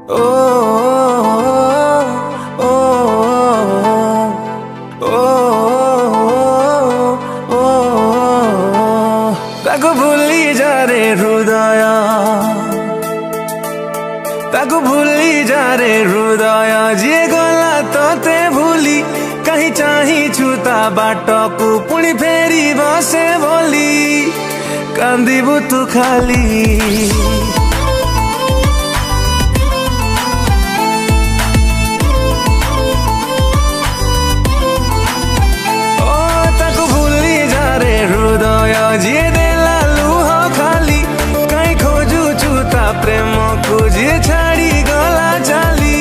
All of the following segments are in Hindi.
ओ ओ ओ ओ ताको भूली जा रे हृदय, ताको भूली जा रे हृदय जे गला तोते भूली कहीं चाही छुता बाटकू पुणी फेरी बसे बोली कांदिबु तू खाली। जिए देला लुह खाली कहीं खोजू चूता प्रेम को जे छाड़ी गला चाली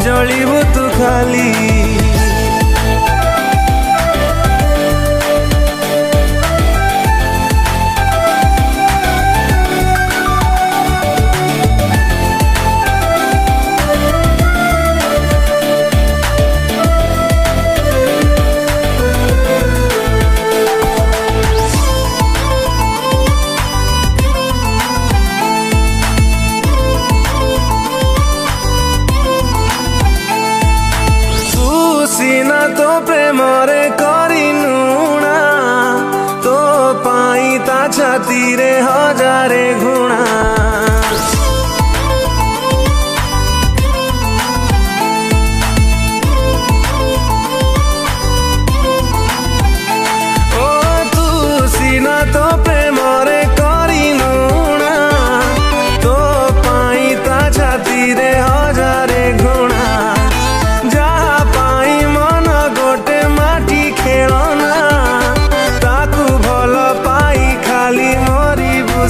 जलिबु तू खाली। सीना तो प्रेम रे करिनुणा तो पाई ता छाती रे हजारे गुणा। ओ तू सीना तो प्रेम रे करिनुणा तो पाई ता छाती रे हजारे गुणा।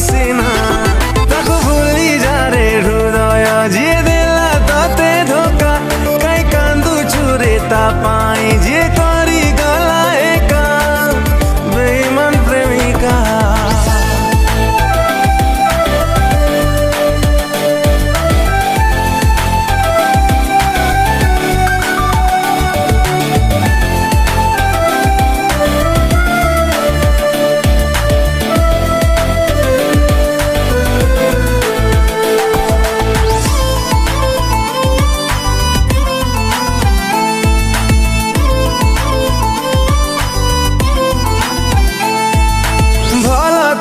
सीना ताको भूली जा रे हृदय जे देला तते धोखा कहीं कांदू चुरे ता पाई जे करी गला एका बेईमान प्रेमिका।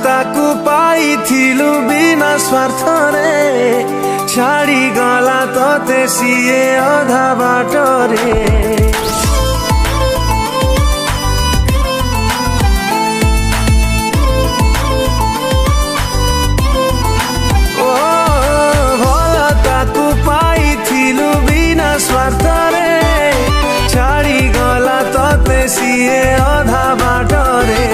ताकू पाई थिलु बिना स्वार्थ रे छाड़ी गला तोते सिए अधा बाट रे। ओ भल ताकू पाई थिलु बिना स्वार्थ रे छाड़ी गला तोते सिए अधा बाट रे।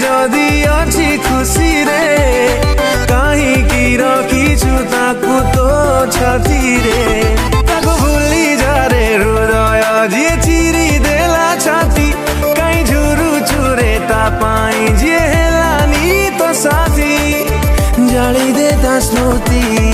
जदि अच्छी खुशी रे कहीं की रखीछु ताकू तो छाती रे ताको भूली जा रे हृदय जे चिरी देला छाती कहीं झुरु चुरे ता पाई जे हेलानी तो साथी जाली दे ता स्मृति।